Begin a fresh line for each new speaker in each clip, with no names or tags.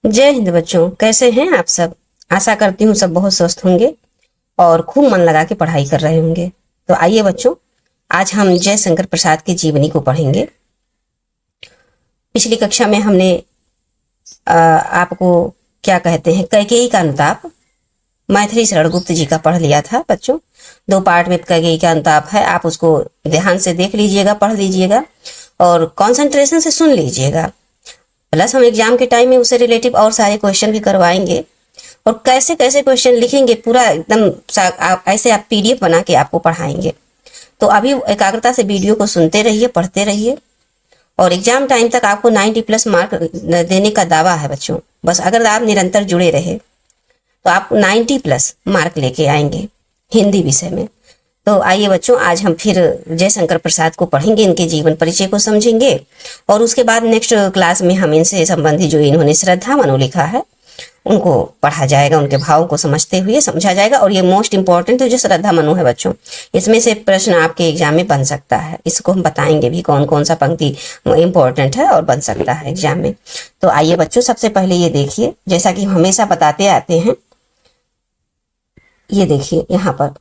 जय हिंद बच्चों, कैसे हैं आप सब। आशा करती हूँ सब बहुत स्वस्थ होंगे और खूब मन लगा के पढ़ाई कर रहे होंगे। तो आइए बच्चों, आज हम जयशंकर प्रसाद की जीवनी को पढ़ेंगे। पिछली कक्षा में हमने आपको क्या कहते हैं, कैकेयी का अनुताप मैथिली शरण गुप्त जी का पढ़ लिया था बच्चों। 2 पार्ट में कैकेयी का अनुताप है, आप उसको ध्यान से देख लीजिएगा, पढ़ लीजिएगा और कंसंट्रेशन से सुन लीजिएगा। प्लस हम एग्जाम के टाइम में उससे रिलेटिव और सारे क्वेश्चन भी करवाएंगे और कैसे कैसे क्वेश्चन लिखेंगे पूरा एकदम ऐसे आप पीडीएफ बना के आपको पढ़ाएंगे। तो अभी एकाग्रता से वीडियो को सुनते रहिए, पढ़ते रहिए और एग्जाम टाइम तक आपको 90+ मार्क देने का दावा है बच्चों। बस अगर आप निरंतर जुड़े रहे तो आप 90+ मार्क लेके आएंगे हिंदी विषय में। तो आइए बच्चों, आज हम फिर जयशंकर प्रसाद को पढ़ेंगे, इनके जीवन परिचय को समझेंगे और उसके बाद नेक्स्ट क्लास में हम इनसे संबंधित जो इन्होंने श्रद्धा मनु लिखा है उनको पढ़ा जाएगा, उनके भावों को समझते हुए समझा जाएगा। और ये मोस्ट इंपॉर्टेंट जो श्रद्धा मनु है बच्चों, इसमें से प्रश्न आपके एग्जाम में बन सकता है। इसको हम बताएंगे भी कौन कौन सा पंक्ति इंपॉर्टेंट है और बन सकता है एग्जाम में। तो आइए बच्चों, सबसे पहले ये देखिए, जैसा कि हम हमेशा बताते आते हैं, ये देखिए यहाँ पर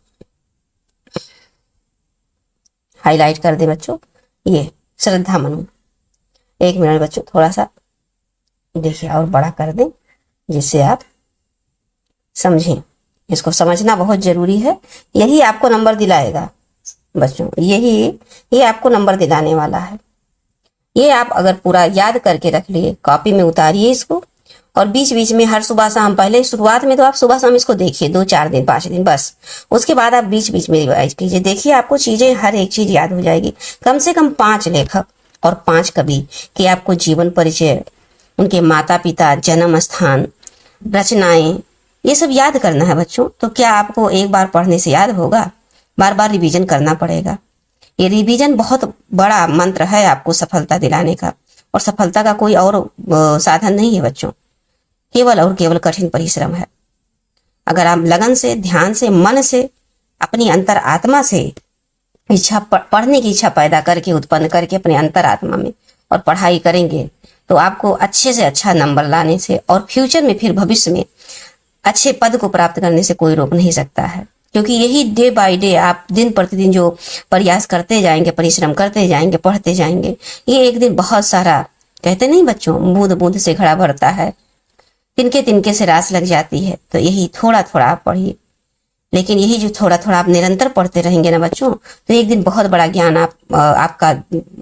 हाईलाइट कर दे बच्चों, ये श्रद्धा मनु। 1 मिनट बच्चों, थोड़ा सा देखिए और बड़ा कर दें जिससे आप समझें। इसको समझना बहुत जरूरी है, यही आपको नंबर दिलाएगा बच्चों, ये आपको नंबर दिलाने वाला है। ये आप अगर पूरा याद करके रख लिए, कॉपी में उतारिए इसको और बीच बीच में हर सुबह शाम, पहले शुरुआत में तो आप सुबह शाम इसको देखिए 2-4 दिन 5 दिन बस, उसके बाद आप बीच बीच में रिवाइज कीजिए। देखिए आपको चीजें, हर एक चीज याद हो जाएगी। कम से कम 5 लेखक और 5 कवि के आपको जीवन परिचय, उनके माता पिता, जन्म स्थान, रचनाएं, ये सब याद करना है बच्चों। तो क्या आपको एक बार पढ़ने से याद होगा? बार बार रिवीजन करना पड़ेगा। ये रिवीजन बहुत बड़ा मंत्र है आपको सफलता दिलाने का, और सफलता का कोई और साधन नहीं है बच्चों, केवल और केवल कठिन परिश्रम है। अगर आप लगन से, ध्यान से, मन से, अपनी अंतर आत्मा से इच्छा, पढ़ने की इच्छा पैदा करके, उत्पन्न करके अपने अंतर आत्मा में और पढ़ाई करेंगे तो आपको अच्छे से अच्छा नंबर लाने से और फ्यूचर में, फिर भविष्य में अच्छे पद को प्राप्त करने से कोई रोक नहीं सकता है। क्योंकि यही डे बाय डे आप दिन प्रतिदिन जो प्रयास करते जाएंगे, परिश्रम करते जाएंगे, पढ़ते जाएंगे, ये एक दिन बहुत सारा, कहते नहीं बच्चों, बूंद बूंद से घड़ा भरता है, तिनके तिनके से रास लग जाती है। तो यही थोड़ा थोड़ा आप पढ़िए, लेकिन यही जो थोड़ा थोड़ा आप निरंतर पढ़ते रहेंगे ना बच्चों, तो एक दिन बहुत बड़ा ज्ञान आपका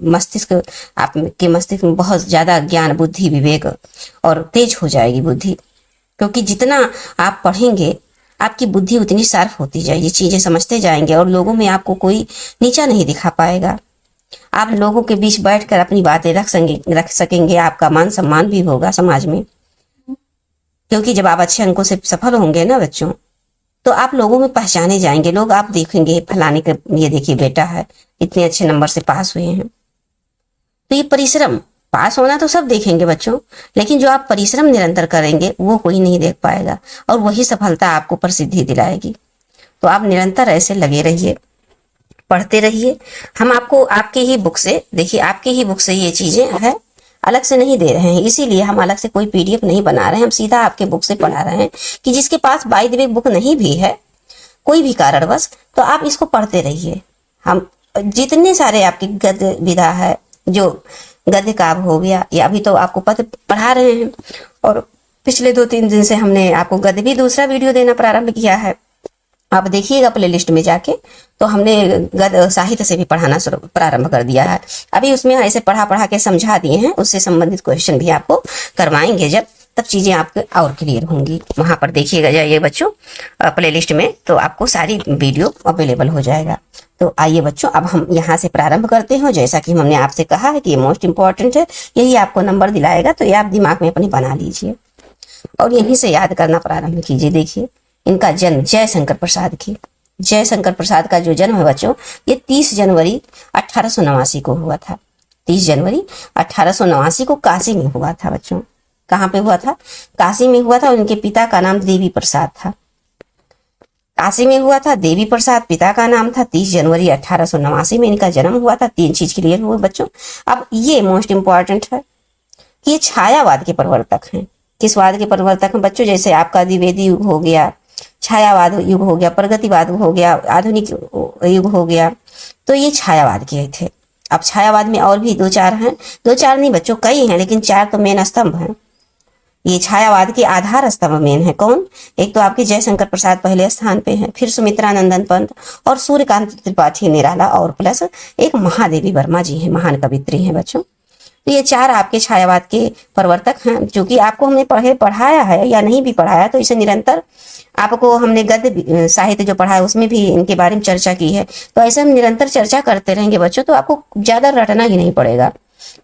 मस्तिष्क, आपके मस्तिष्क में बहुत ज्यादा ज्ञान, बुद्धि, विवेक और तेज हो जाएगी बुद्धि। क्योंकि जितना आप पढ़ेंगे आपकी बुद्धि उतनी शार्प होती जाएगी, चीजें समझते जाएंगे और लोगों में आपको कोई नीचा नहीं दिखा पाएगा। आप लोगों के बीच बैठकर अपनी बातें रख सकेंगे, आपका मान सम्मान भी होगा समाज में। क्योंकि जब आप अच्छे अंकों से सफल होंगे ना बच्चों, तो आप लोगों में पहचाने जाएंगे। लोग आप देखेंगे, फलाने का ये देखिए बेटा है, इतने अच्छे नंबर से पास हुए हैं। तो ये परिश्रम, पास होना तो सब देखेंगे बच्चों, लेकिन जो आप परिश्रम निरंतर करेंगे वो कोई नहीं देख पाएगा और वही सफलता आपको प्रसिद्धि दिलाएगी। तो आप निरंतर ऐसे लगे रहिए, पढ़ते रहिए। हम आपको आपके ही बुक से, देखिए आपके ही बुक से ये चीजें है, अलग से नहीं दे रहे हैं, इसीलिए हम अलग से कोई पीडीएफ नहीं बना रहे हैं, हम सीधा आपके बुक से पढ़ा रहे हैं। कि जिसके पास बाय द वे बुक नहीं भी है, कोई भी कारणवश, तो आप इसको पढ़ते रहिए। हम जितने सारे आपके गद्य विधा है, जो गद्य काव्य हो गया, या अभी तो आपको पद पढ़ा रहे हैं और पिछले 2-3 दिन से हमने आपको गद्य भी दूसरा वीडियो देना प्रारंभ किया है। आप देखिएगा प्लेलिस्ट में जाके, तो हमने गद्य साहित्य से भी पढ़ाना प्रारंभ कर दिया है। अभी उसमें ऐसे पढ़ा के समझा दिए हैं, उससे संबंधित क्वेश्चन भी आपको करवाएंगे जब, तब चीजें आपके और क्लियर होंगी। वहां पर देखिएगा जाइए बच्चों प्लेलिस्ट में, तो आपको सारी वीडियो अवेलेबल हो जाएगा। तो आइए बच्चों, अब हम यहाँ से प्रारंभ करते हैं। जैसा कि हमने आपसे कहा है कि ये मोस्ट इंपॉर्टेंट है, यही आपको नंबर दिलाएगा, तो ये आप दिमाग में अपनी बना लीजिए और यहीं से याद करना प्रारंभ कीजिए। देखिए इनका जन्म, जयशंकर प्रसाद की, जयशंकर प्रसाद का जो जन्म है बच्चों, ये 30 जनवरी 1889 को हुआ था। 30 जनवरी 1889 को काशी में हुआ था बच्चों। कहाँ पे हुआ था? काशी में हुआ था। और इनके पिता का नाम देवी प्रसाद था। काशी में हुआ था, देवी प्रसाद पिता का नाम था। 30 जनवरी 1889 में इनका जन्म हुआ था। 3 चीज क्लियर हुए बच्चों। अब ये मोस्ट इंपॉर्टेंट है कि ये छायावाद के प्रवर्तक हैं। किस वाद के प्रवर्तक हैं बच्चों? जैसे आपका द्विवेदी युग हो गया, छायावाद युग हो गया, प्रगतिवाद हो गया, आधुनिक युग हो गया, तो ये छायावाद के थे। अब छायावाद में और भी दो चार हैं, दो चार नहीं बच्चों कई हैं, लेकिन चार तो मेन स्तंभ हैं। ये छायावाद के आधार स्तंभ मेन है कौन? एक तो आपके जयशंकर प्रसाद पहले स्थान पे हैं, फिर सुमित्रानंदन पंत और सूर्यकांत त्रिपाठी निराला, और प्लस एक महादेवी वर्मा जी हैं, महान कवित्री हैं बच्चों। तो ये चार आपके छायावाद के प्रवर्तक हैं, जो कि आपको हमने पढ़ाया है या नहीं भी पढ़ाया तो इसे निरंतर आपको हमने गद्य साहित्य जो पढ़ा है उसमें भी इनके बारे में चर्चा की है। तो ऐसे हम निरंतर चर्चा करते रहेंगे बच्चों, तो आपको ज्यादा रटना ही नहीं पड़ेगा,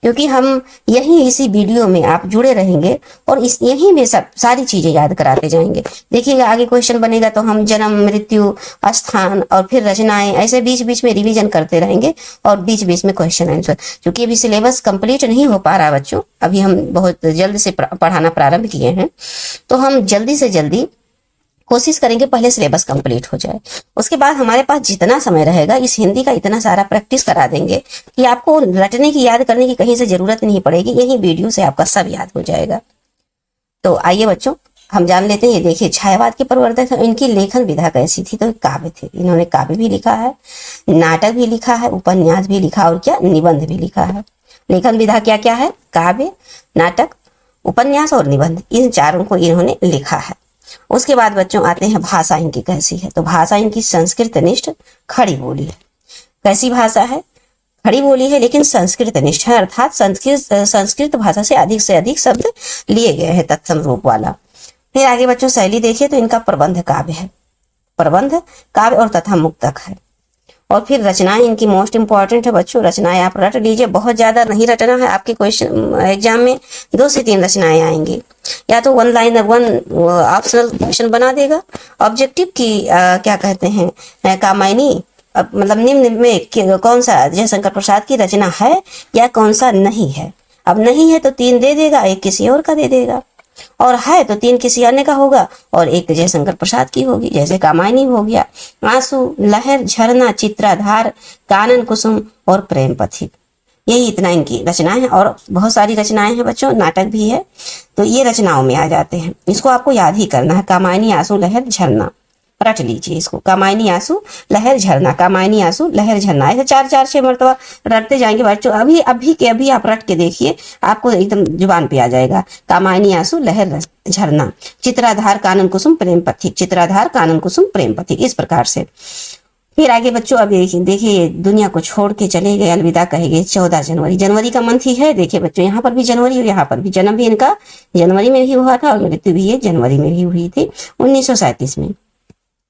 क्योंकि हम यही इसी वीडियो में आप जुड़े रहेंगे और इस यही में सब सारी चीजें याद कराते जाएंगे। देखिएगा आगे क्वेश्चन बनेगा तो हम जन्म, मृत्यु, स्थान और फिर रचनाएं, ऐसे बीच बीच में रिवीजन करते रहेंगे और बीच बीच में क्वेश्चन आंसर। क्योंकि अभी सिलेबस कंप्लीट नहीं हो पा रहा बच्चों, अभी हम बहुत जल्द से पढ़ाना प्रारंभ किए हैं, तो हम जल्दी से जल्दी कोशिश करेंगे पहले सिलेबस कंप्लीट हो जाए। उसके बाद हमारे पास जितना समय रहेगा इस हिंदी का इतना सारा प्रैक्टिस करा देंगे कि आपको रटने की, याद करने की कहीं से जरूरत नहीं पड़ेगी, यही वीडियो से आपका सब याद हो जाएगा। तो आइए बच्चों हम जान लेते हैं। ये देखिए छायावाद के प्रवर्तक इनकी लेखन विधा कैसी थी? तो काव्य थे। इन्होंने काव्य भी लिखा है, नाटक भी लिखा है, उपन्यास भी लिखा और क्या निबंध भी लिखा है। लेखन विधा क्या क्या है? काव्य, नाटक, उपन्यास और निबंध, इन चारों को इन्होंने लिखा है। उसके बाद बच्चों आते हैं भाषा इनकी कैसी है? तो भाषा इनकी संस्कृत निष्ठ खड़ी बोली है। कैसी भाषा है? खड़ी बोली है लेकिन संस्कृत निष्ठ है, अर्थात संस्कृत भाषा से अधिक शब्द लिए गए हैं तत्सम रूप वाला। फिर आगे बच्चों शैली देखिए तो इनका प्रबंध काव्य है, प्रबंध काव्य और तथा मुक्तक है। और फिर रचनाएं इनकी मोस्ट इंपॉर्टेंट है बच्चों, रचनाएं आप रट लीजिए, बहुत ज्यादा नहीं रटना है। आपके क्वेश्चन एग्जाम में 2 से 3 रचनाएं आएंगी, या तो 1 लाइनर 1 ऑप्शनल क्वेश्चन बना देगा। ऑब्जेक्टिव की क्या कहते हैं कामायनी, मतलब निम्न में कौन सा जयशंकर प्रसाद की रचना है या कौन सा नहीं है। अब नहीं है तो 3 दे देगा, 1 किसी और का दे देगा, और है तो 3 किसी अन्य का होगा और 1 जयशंकर प्रसाद की होगी। जैसे कामायनी हो गया, आंसू, लहर, झरना, चित्राधार, कानन कुसुम और प्रेम पथिक, यही इतना इनकी रचनाएं हैं। और बहुत सारी रचनाएं हैं बच्चों, नाटक भी है, तो ये रचनाओं में आ जाते हैं। इसको आपको याद ही करना है, कामायनी, आंसू, लहर, झरना, रट लीजिए इसको। कामायनी, आंसू, लहर, झरना, कामायनी, आंसू, लहर, झरना, ऐसे 4-4-6 मरतबा रटते जाएंगे बच्चों। अभी के अभी आप रट के देखिए, आपको एकदम जुबान पे आ जाएगा। कामायनी, आंसू, लहर, झरना, चित्राधार, कानन कुसुम, प्रेम पथिक, चित्राधार, कानन कुसुम, प्रेम पथिक, इस प्रकार से। फिर आगे बच्चों अब देखिए दुनिया को छोड़ के चले गए, अलविदा कहेंगे 14 जनवरी, जनवरी का मंथ ही है। देखिए बच्चों यहाँ पर भी जनवरी और यहाँ पर भी, जन्म भी इनका जनवरी में ही हुआ था और मृत्यु भी ये जनवरी में ही हुई थी 1937 में।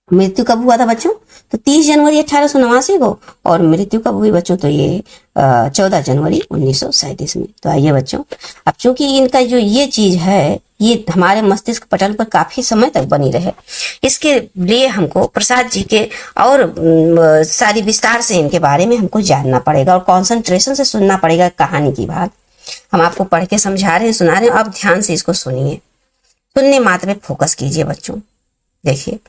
मृत्यु कब हुआ था बच्चों? तो 30 जनवरी 1889 को, और मृत्यु कब हुई बच्चों? तो ये 14 जनवरी 1937 में। तो आइए बच्चों, अब चूंकि इनका जो ये चीज है ये हमारे मस्तिष्क पटल पर काफी समय तक बनी रहे, इसके लिए हमको प्रसाद जी के और सारी विस्तार से इनके बारे में हमको जानना पड़ेगा और कॉन्सेंट्रेशन से सुनना पड़ेगा कहानी की बात। हम आपको पढ़ के समझा रहे हैं, सुना रहे हैं, अब ध्यान से इसको सुनिए, सुनने मात्र में फोकस कीजिए बच्चों। देखिए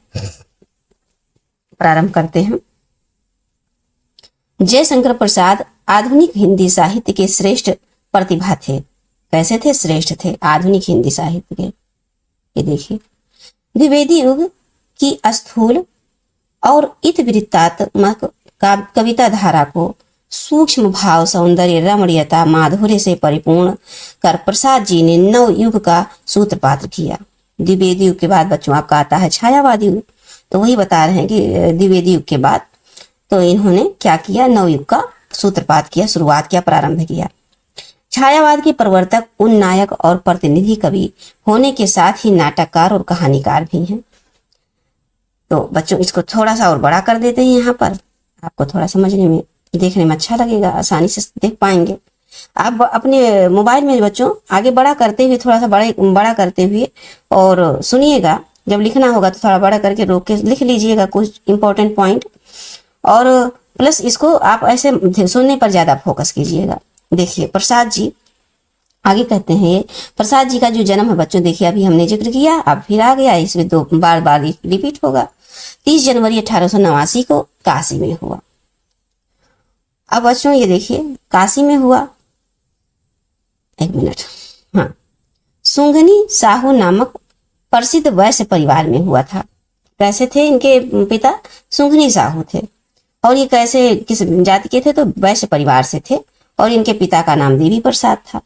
प्रारंभ करते हैं। जयशंकर प्रसाद आधुनिक हिंदी साहित्य के श्रेष्ठ प्रतिभा थे। कैसे थे? श्रेष्ठ थे आधुनिक हिंदी साहित्य के। ये देखिए द्विवेदी युग की स्थूल और इतिवृत्तात्मक कविता धारा को सूक्ष्म भाव, सौंदर्य, रमणीयता, माधुर्य से परिपूर्ण कर प्रसाद जी ने नव युग का सूत्रपात किया। द्विवेदी युग के बाद बच्चों आपका आता है छायावादी युग। तो वही बता रहे हैं कि द्विवेदी युग के बाद तो इन्होंने क्या किया? नवयुग का सूत्रपात किया, शुरुआत किया, प्रारंभ किया। छायावाद के प्रवर्तक उन नायक और प्रतिनिधि कवि होने के साथ ही नाटककार और कहानीकार भी हैं। तो बच्चों इसको थोड़ा सा और बड़ा कर देते हैं, यहाँ पर आपको थोड़ा समझने में, देखने में अच्छा लगेगा, आसानी से देख पाएंगे। आप अपने मोबाइल में बच्चों आगे बड़ा करते हुए, थोड़ा सा बड़ा करते हुए और सुनिएगा। जब लिखना होगा तो थोड़ा बड़ा करके रोक के लिख लीजिएगा कुछ इंपॉर्टेंट पॉइंट, और प्लस इसको आप ऐसे सुनने पर ज्यादा फोकस कीजिएगा। देखिए प्रसाद जी आगे कहते हैं, प्रसाद जी का जो जन्म है बच्चों, देखिए अभी हमने जिक्र किया, अब फिर आ गया, इसमें 2 बार रिपीट होगा। 30 जनवरी 1889 को काशी में हुआ। अब बच्चों ये देखिए काशी में हुआ, 1 मिनट, हाँ, सुंघनी साहू नामक प्रसिद्ध वैश्य परिवार में हुआ था। कैसे थे इनके पिता? सुंघनी साहू थे। और ये कैसे, किस जाति के थे? तो वैश्य परिवार से थे। और इनके पिता का नाम देवी प्रसाद था।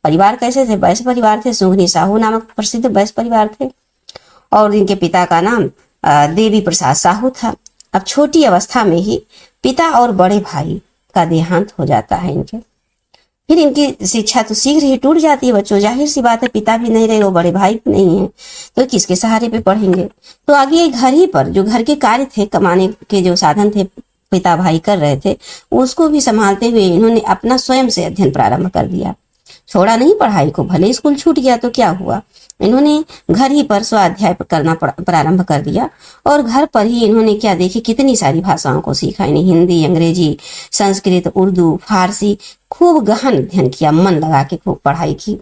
परिवार कैसे थे? वैश्य परिवार थे। सुंघनी साहू नामक प्रसिद्ध वैश्य परिवार थे और इनके पिता का नाम देवी प्रसाद साहू था। अब छोटी अवस्था में ही पिता और बड़े भाई का देहांत हो जाता है इनके। फिर इनकी शिक्षा तो शीघ्र ही टूट जाती है बच्चों। जाहिर सी बात है, पिता भी नहीं रहे, वो बड़े भाई भी नहीं है, तो किसके सहारे पे पढ़ेंगे? तो आगे घर ही पर जो घर के कार्य थे, कमाने के जो साधन थे पिता भाई कर रहे थे, उसको भी संभालते हुए इन्होंने अपना स्वयं से अध्ययन प्रारंभ कर दिया। छोड़ा नहीं पढ़ाई को, भले स्कूल छूट गया तो क्या हुआ, इन्होंने घर ही पर स्वाध्याय करना प्रारंभ कर दिया। और घर पर ही इन्होंने क्या, देखिए कितनी सारी भाषाओं को सीखा इन्हें, हिंदी, अंग्रेजी, संस्कृत, उर्दू, फारसी, खूब गहन अध्ययन किया, मन लगा के खूब पढ़ाई की।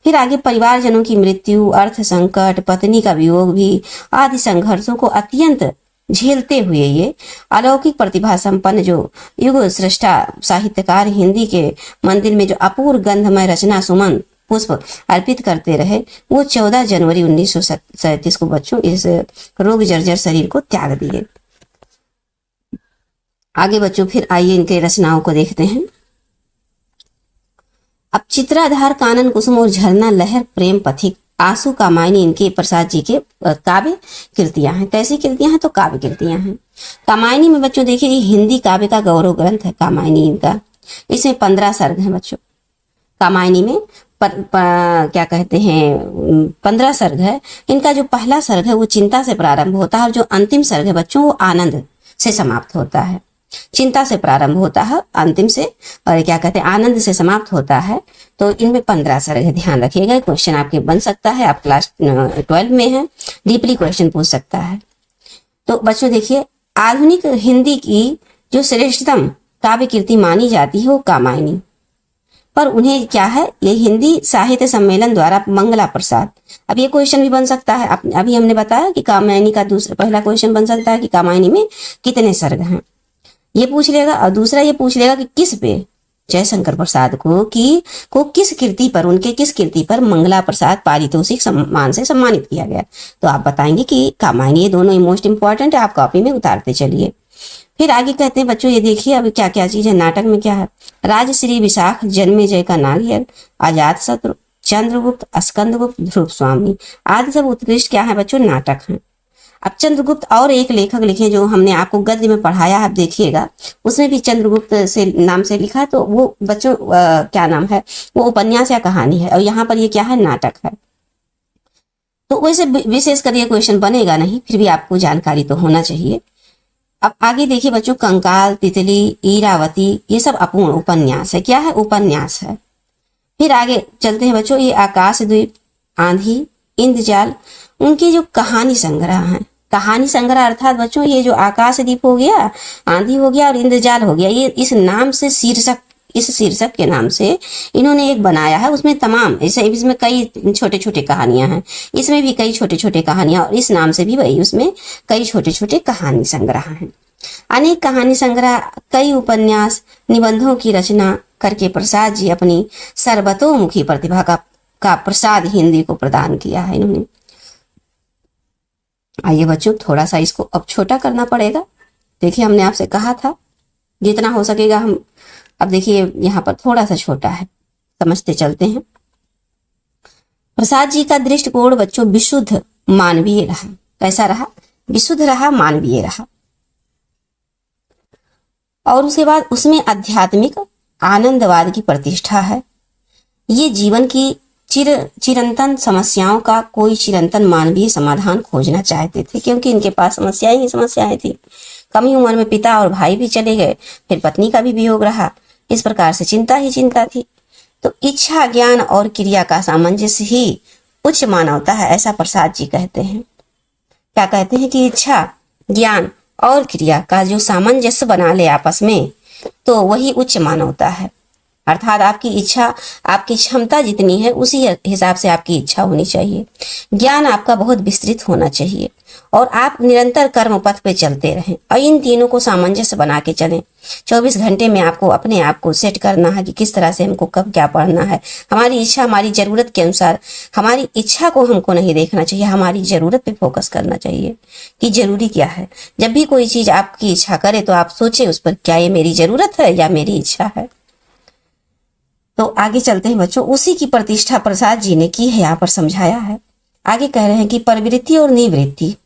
फिर आगे परिवारजनों की मृत्यु, अर्थ संकट, पत्नी का वियोग भी आदि संघर्षों को अत्यंत झेलते हुए ये अलौकिक प्रतिभा संपन्न जो युग सृष्टा साहित्यकार हिंदी के मंदिर में जो अपूर्व गंधमय रचना सुमन पुष्प अर्पित करते रहे, वो 14 जनवरी 1937 को बच्चों इस रोग जर्जर शरीर को त्याग दिए। आगे बच्चों फिर आइए इनके रचनाओं को देखते हैं। अब चित्राधार, कानन कुसुम और झरना लहर, प्रेम पथिक, आंसू, कामायनी इनके प्रसाद जी के काव्य कृतियां हैं। कैसी कृतियां हैं? तो काव्य कृतियां हैं। कामायनी में बच्चों देखिए, ये हिंदी काव्य का गौरव ग्रंथ है कामायनी इनका। इसमें 15 सर्ग हैं बच्चों। कामायनी में क्या कहते हैं 15 सर्ग है। इनका जो पहला सर्ग है वो चिंता से प्रारंभ होता है और जो अंतिम सर्ग है बच्चों वो आनंद से समाप्त होता है। चिंता से प्रारंभ होता है, अंतिम से और क्या कहते हैं आनंद से समाप्त होता है। तो इनमें 15 सर्ग है, ध्यान रखिएगा। क्वेश्चन आपके बन सकता है, आप क्लास 12 में है, डीपली क्वेश्चन पूछ सकता है। तो बच्चों देखिए, आधुनिक हिंदी की जो श्रेष्ठतम काव्य कृति मानी जाती है वो कामायनी, पर उन्हें क्या है, ये हिंदी साहित्य सम्मेलन द्वारा मंगला प्रसाद। अब ये क्वेश्चन भी बन सकता है, अभी हमने बताया कि कामायनी का पहला क्वेश्चन बन सकता है कि कामायनी में कितने सर्ग हैं, ये पूछ लेगा। और दूसरा ये पूछ लेगा कि किस पे जयशंकर प्रसाद को किस कृति पर, उनके किस कृति पर मंगला प्रसाद पारितोषिक सम्मान से सम्मानित किया गया। तो आप बताएंगे कि कामायनी। ये दोनों ही मोस्ट इंपॉर्टेंट है, आप कॉपी में उतारते चलिए। फिर आगे कहते हैं बच्चों, ये देखिए अब क्या क्या चीज है। नाटक में क्या है, राजश्री, विशाख, जन्मेजय का नागियर, अजात शत्रु, चंद्रगुप्त, स्कंदगुप्त, ध्रुव स्वामी आदि सब उत्कृष्ट क्या है बच्चों, नाटक हैं। अब चंद्रगुप्त और एक लेखक लिखे जो हमने आपको गद्य में पढ़ाया, आप देखिएगा उसमें भी चंद्रगुप्त से नाम से लिखा है। तो वो बच्चों क्या नाम है, वो उपन्यास या कहानी है और यहाँ पर ये क्या है, नाटक है। तो वैसे विशेष कर ये क्वेश्चन बनेगा नहीं, फिर भी आपको जानकारी तो होना चाहिए। अब आगे देखिए बच्चों, कंकाल, तितली, ईरावती ये सब अपूर्ण उपन्यास है। क्या है, उपन्यास है। फिर आगे चलते हैं बच्चों, ये आकाशद्वीप, आंधी, इंद्रजाल उनकी जो कहानी संग्रह है। कहानी संग्रह अर्थात बच्चों ये जो आकाशदीप हो गया, आंधी हो गया और इंद्रजाल हो गया, ये इस नाम से इस शीर्षक के नाम से इन्होंने एक बनाया है। उसमें तमाम इसमें कई छोटे छोटे कहानियां हैं, इसमें भी कई छोटे छोटे कहानियां और इस नाम से भी वही उसमें कई छोटे छोटे कहानी संग्रह हैं। अनेक कहानी संग्रह, कई उपन्यास, निबंधों की रचना करके प्रसाद जी अपनी सर्वतोमुखी प्रतिभा का प्रसाद हिंदी को प्रदान किया है इन्होंने। आइए बच्चों, थोड़ा सा इसको अब छोटा करना पड़ेगा। देखिए हमने आपसे कहा था जितना हो सकेगा हम, अब देखिए यहाँ पर थोड़ा सा छोटा है, समझते चलते हैं। प्रसाद जी का दृष्टिकोण बच्चों विशुद्ध मानवीय रहा। कैसा रहा, विशुद्ध रहा, मानवीय रहा। और उसके बाद उसमें आध्यात्मिक आनंदवाद की प्रतिष्ठा है। ये जीवन की चिरंतन समस्याओं का कोई चिरंतन मानवीय समाधान खोजना चाहते थे, क्योंकि इनके पास समस्याएं ही समस्याएं थी। कम ही उम्र में पिता और भाई भी चले गए, फिर पत्नी का भी वियोग रहा, इस प्रकार से चिंता ही चिंता थी। तो इच्छा, ज्ञान और क्रिया का सामंजस्य ही उच्च मानवता है, ऐसा प्रसाद जी कहते हैं। क्या कहते हैं कि इच्छा, ज्ञान और क्रिया का जो सामंजस्य बना ले आपस में, तो वही उच्च मानवता है। अर्थात आपकी इच्छा, आपकी क्षमता जितनी है उसी हिसाब से आपकी इच्छा होनी चाहिए। ज्ञान आपका बहुत विस्तृत होना चाहिए और आप निरंतर कर्म पथ पे चलते रहें और इन तीनों को सामंजस्य बना के चलें। 24 घंटे में आपको अपने आप को सेट करना है कि किस तरह से हमको कब क्या पढ़ना है। हमारी इच्छा, हमारी जरूरत के अनुसार, हमारी इच्छा को हमको नहीं देखना चाहिए, हमारी जरूरत पे फोकस करना चाहिए कि जरूरी क्या है। जब भी कोई चीज आपकी इच्छा करे तो आप सोचें उस पर, क्या ये मेरी जरूरत है या मेरी इच्छा है। तो आगे चलते हैं बच्चों, उसी की प्रतिष्ठा प्रसाद जी ने की है, यहाँ पर समझाया है। आगे कह रहे हैं कि प्रवृत्ति और निवृत्ति,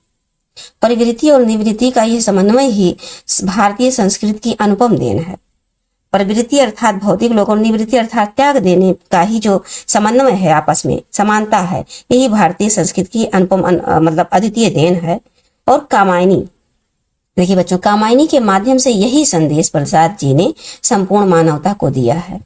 प्रवृत्ति और निवृत्ति का यह समन्वय ही भारतीय संस्कृति की अनुपम देन है। प्रवृत्ति अर्थात भौतिक लोक और निवृत्ति अर्थात त्याग देने का ही जो समन्वय है, आपस में समानता है, यही भारतीय संस्कृति की अनुपम मतलब अद्वितीय देन है। और कामायनी, देखिए बच्चों, कामायनी के माध्यम से यही संदेश प्रसाद जी ने संपूर्ण मानवता को दिया है।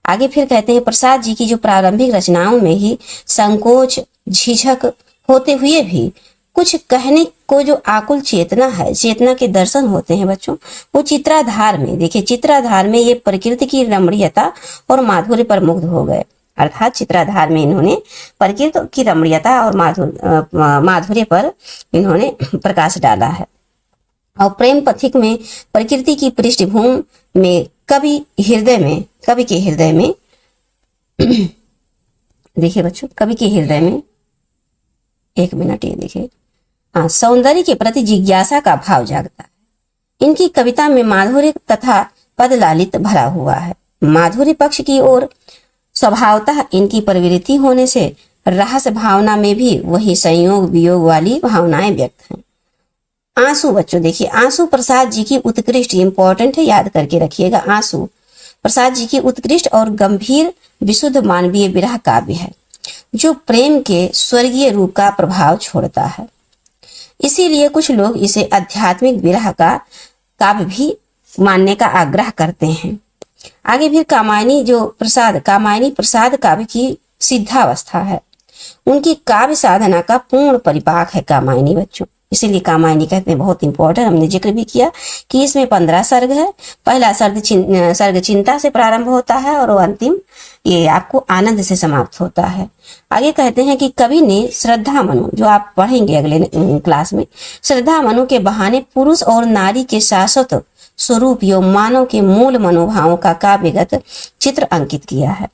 आगे फिर कहते हैं, प्रसाद जी की जो प्रारंभिक रचनाओं में ही संकोच झिझक होते हुए भी कुछ कहने को जो आकुल चेतना है, चेतना के दर्शन होते हैं बच्चों, वो चित्राधार में, देखिए चित्राधार में ये प्रकृति की रमणीयता और माधुर्य पर मुग्ध हो गए। अर्थात चित्राधार में इन्होंने प्रकृति की रमणीयता और माधुर्य पर इन्होंने प्रकाश डाला है। और प्रेम पथिक में प्रकृति की पृष्ठभूमि में कवि के हृदय में देखिए बच्चों, कवि के हृदय में, एक मिनट ये देखिए, हाँ, सौंदर्य के प्रति जिज्ञासा का भाव जागता है। इनकी कविता में माधुर्य तथा पद लालित भरा हुआ है। माधुर्य पक्ष की ओर स्वभावतः इनकी प्रवृत्ति होने से रहस्य भावना में भी वही संयोग वियोग वाली भावनाएं व्यक्त हैं। आंसू बच्चों, देखिए आंसू प्रसाद जी की उत्कृष्ट, इंपॉर्टेंट है, याद करके रखिएगा, आंसू प्रसाद जी की उत्कृष्ट और गंभीर विशुद्ध मानवीय विरह काव्य है जो प्रेम के स्वर्गीय रूप का प्रभाव छोड़ता है। इसीलिए कुछ लोग इसे आध्यात्मिक विरह का काव्य भी मानने का आग्रह करते हैं। आगे फिर कामायनी प्रसाद काव्य की सिद्धावस्था है। उनकी काव्य साधना का पूर्ण परिपाक है कामायनी बच्चों, इसीलिए कामायनी कहते हैं। बहुत इंपॉर्टेंट, हमने जिक्र भी किया कि इसमें 15 सर्ग है। पहला सर्ग चिंता से प्रारंभ होता है और अंतिम ये आपको आनंद से समाप्त होता है। आगे कहते हैं कि कवि ने श्रद्धा मनु, जो आप पढ़ेंगे अगले क्लास में, श्रद्धा मनु के बहाने पुरुष और नारी के शाश्वत स्वरूप एवं मानव के मूल मनोभावों का काव्यगत चित्र अंकित किया है।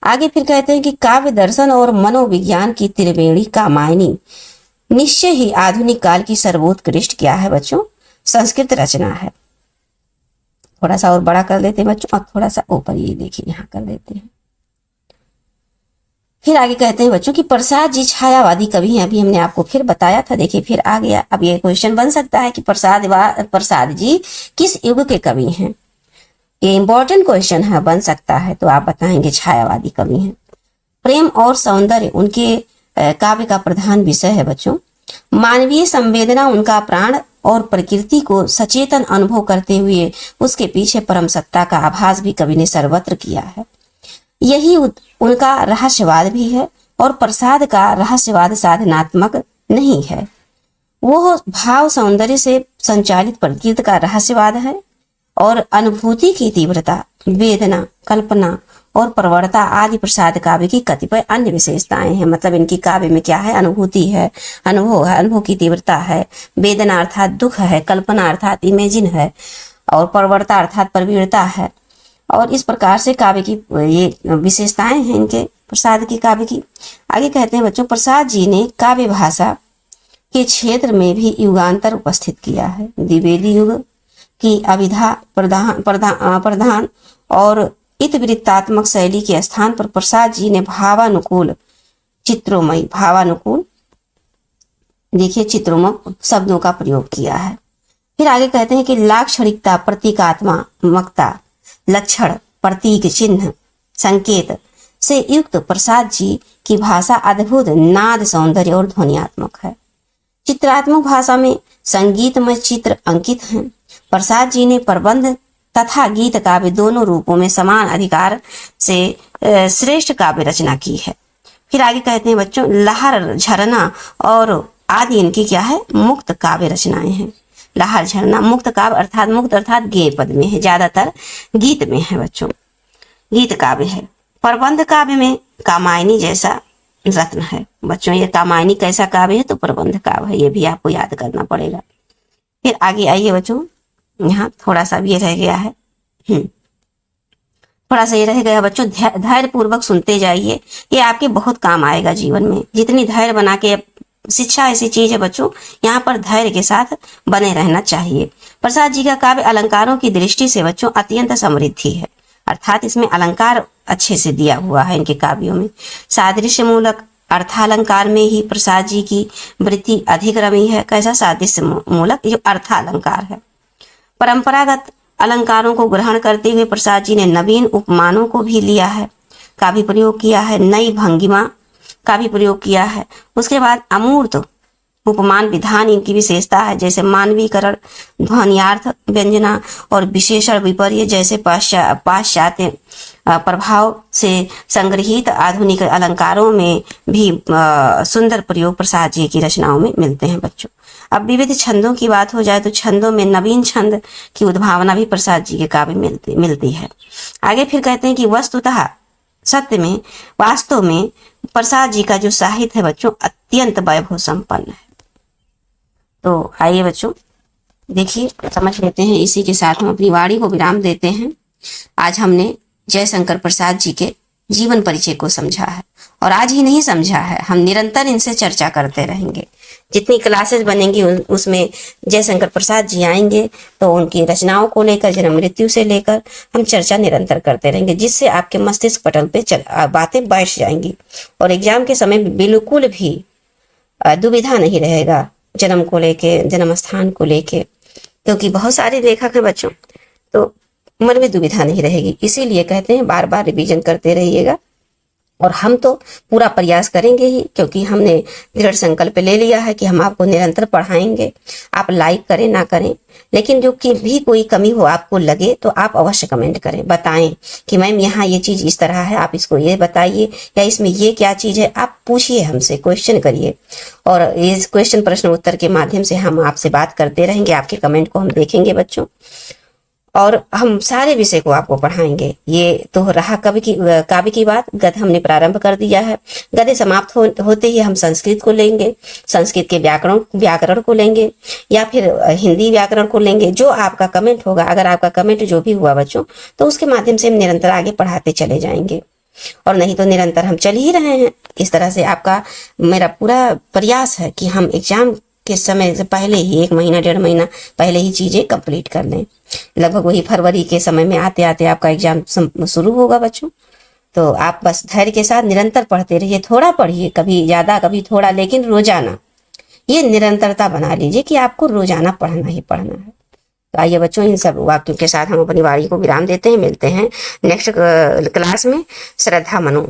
आगे फिर कहते हैं कि काव्य दर्शन और मनोविज्ञान की त्रिवेणी कामायनी निश्चय ही आधुनिक काल की सर्वोत्कृष्ट क्या है बच्चों, संस्कृत रचना है। थोड़ा सा और बड़ा कर देते हैं बच्चों, और थोड़ा सा ऊपर ये देखिए यहाँ कर देते हैं। फिर आगे कहते हैं बच्चों कि प्रसाद जी छायावादी कवि हैं। अभी हमने आपको फिर बताया था, देखिए फिर आ गया। अब ये क्वेश्चन बन सकता है कि प्रसाद जी किस युग के कवि हैं। ये इंपॉर्टेंट क्वेश्चन है, बन सकता है, तो आप बताएंगे छायावादी कवि हैं। प्रेम और सौंदर्य उनके काव्य का प्रधान विषय है बच्चों। मानवीय संवेदना उनका प्राण और प्रकृति को सचेतन अनुभव करते हुए उसके पीछे परम सत्ता का आभास भी कवि ने सर्वत्र किया है। यही उनका रहस्यवाद भी है। और प्रसाद का रहस्यवाद साधनात्मक नहीं है, वो भाव सौंदर्य से संचालित प्रकृति का रहस्यवाद है। और अनुभूति की तीव्रता, वेदना, कल्पना और प्रवणता आदि प्रसाद काव्य की कतिपय अन्य विशेषताएं हैं। मतलब इनकी काव्य में क्या है, अनुभूति है, अनुभव है, अनुभव की तीव्रता है, वेदना अर्थात दुख है, कल्पना अर्थात इमेजिन है, और प्रवणता अर्थात प्रवीणता है। और इस प्रकार से काव्य की ये विशेषताएं हैं इनके प्रसाद की काव्य की। आगे कहते हैं बच्चों, प्रसाद जी ने काव्य भाषा के क्षेत्र में भी युगांतर उपस्थित किया है। द्विवेदी युग की अभिधा प्रधान और इतिवृत्तात्मक शैली के स्थान पर प्रसाद जी ने भावानुकूल देखिए चित्रोमय शब्दों का प्रयोग किया है। फिर आगे कहते हैं कि लाक्षणिकता, प्रतीकात्मकता, लक्षण, प्रतीक, चिन्ह, संकेत से युक्त प्रसाद जी की भाषा अद्भुत नाद, सौंदर्य और ध्वनियात्मक है। चित्रात्मक भाषा में संगीतमय चित्र अंकित हैं। प्रसाद जी ने प्रबंध तथा गीत काव्य दोनों रूपों में समान अधिकार से श्रेष्ठ काव्य रचना की है। फिर आगे कहते हैं बच्चों, लहर, झरना और आदि इनकी क्या है, मुक्त काव्य रचनाएं हैं। लहर, झरना, मुक्त काव्य मुक्त अर्थात गेय पद में है, ज्यादातर गीत में है बच्चों, गीत काव्य है। प्रबंध काव्य में कामायनी जैसा रत्न है बच्चों। ये कामायनी कैसा काव्य है? तो प्रबंध काव्य है, ये भी आपको याद करना पड़ेगा। फिर आगे आइए बच्चों, यहाँ थोड़ा सा भी ये रह गया है, थोड़ा सा ये रह गया बच्चों, धैर्य पूर्वक सुनते जाइए, ये आपके बहुत काम आएगा जीवन में। जितनी धैर्य बना के, शिक्षा ऐसी चीज है बच्चों, यहाँ पर धैर्य के साथ बने रहना चाहिए। प्रसाद जी का काव्य अलंकारों की दृष्टि से बच्चों अत्यंत समृद्धि है, अर्थात इसमें अलंकार अच्छे से दिया हुआ है इनके काव्यों में। सादृश्य मूलक अर्थालंकार में ही प्रसाद जी की वृत्ति अधिक रमी है। कैसा? सादृश्य मूलक जो अर्थालंकार है। परंपरागत अलंकारों को ग्रहण करते हुए प्रसाद जी ने नवीन उपमानों को भी लिया है, का भी प्रयोग किया है, नई भंगिमा का भी प्रयोग किया है। उसके बाद अमूर्त उपमान विधान इनकी विशेषता है, जैसे मानवीकरण, ध्वन्यार्थ, व्यंजना और विशेषण विपर्य जैसे पाश्चात्य प्रभाव से संग्रहित आधुनिक अलंकारों में भी सुंदर प्रयोग प्रसाद जी की रचनाओं में मिलते हैं बच्चों। अब विविध छंदों की बात हो जाए तो छंदों में नवीन छंद की उद्भावना भी प्रसाद जी के काव्य में मिलती है। आगे फिर कहते हैं कि वस्तुतः सत्य में, वास्तव में प्रसाद जी का जो साहित्य है बच्चों अत्यंत वैभव संपन्न है। तो आइए बच्चों देखिए, समझ लेते हैं। इसी के साथ हम अपनी वाणी को विराम देते हैं। आज हमने जयशंकर प्रसाद जी के जीवन परिचय को समझा है, और आज ही नहीं समझा है, हम निरंतर इनसे चर्चा करते रहेंगे। जितनी क्लासेस बनेंगी उसमें जयशंकर प्रसाद जी आएंगे, तो उनकी रचनाओं को लेकर, जन्म मृत्यु से लेकर हम चर्चा निरंतर करते रहेंगे, जिससे आपके मस्तिष्क पटल पे बातें बैठ जाएंगी और एग्जाम के समय बिल्कुल भी दुविधा नहीं रहेगा जन्म को लेके, जन्म स्थान को लेके, क्योंकि बहुत सारे लेखक हैं बच्चों, तो मन में दुविधा नहीं रहेगी। इसीलिए कहते हैं बार बार रिवीजन करते रहिएगा, और हम तो पूरा प्रयास करेंगे ही, क्योंकि हमने दृढ़ संकल्प ले लिया है कि हम आपको निरंतर पढ़ाएंगे। आप लाइक करें ना करें, लेकिन जो कि भी कोई कमी हो आपको लगे तो आप अवश्य कमेंट करें, बताएं कि मैम यहाँ ये चीज इस तरह है, आप इसको ये बताइए, या इसमें ये क्या चीज है, आप पूछिए हमसे, क्वेश्चन करिए, और ये क्वेश्चन प्रश्न उत्तर के माध्यम से हम आपसे बात करते रहेंगे। आपके कमेंट को हम देखेंगे बच्चों, और हम सारे विषय को आपको पढ़ाएंगे। ये तो रहा काव्य की बात। गद्य हमने प्रारंभ कर दिया है। गद्य समाप्त होते ही हम संस्कृत को लेंगे, संस्कृत के व्याकरण को लेंगे, या फिर हिंदी व्याकरण को लेंगे। जो आपका कमेंट होगा, अगर आपका कमेंट जो भी हुआ बच्चों, तो उसके माध्यम से हम निरंतर आगे पढ़ाते चले जाएंगे, और नहीं तो निरंतर हम चल ही रहे हैं। इस तरह से आपका, मेरा पूरा प्रयास है कि हम एग्जाम के समय से पहले ही, 1 महीना 1.5 महीना पहले ही चीजें कंप्लीट कर लें। लगभग वही फरवरी के समय में आते आते आपका एग्जाम शुरू होगा बच्चों। तो आप बस धैर्य के साथ निरंतर पढ़ते रहिए। थोड़ा पढ़िए, कभी ज्यादा कभी थोड़ा, लेकिन रोजाना ये निरंतरता बना लीजिए कि आपको रोजाना पढ़ना ही पढ़ना है। तो आइए बच्चों, इन सब वाक्यों के साथ हम अपनी वाणी को विराम देते हैं। मिलते हैं नेक्स्ट क्लास में। श्रद्धा मनु।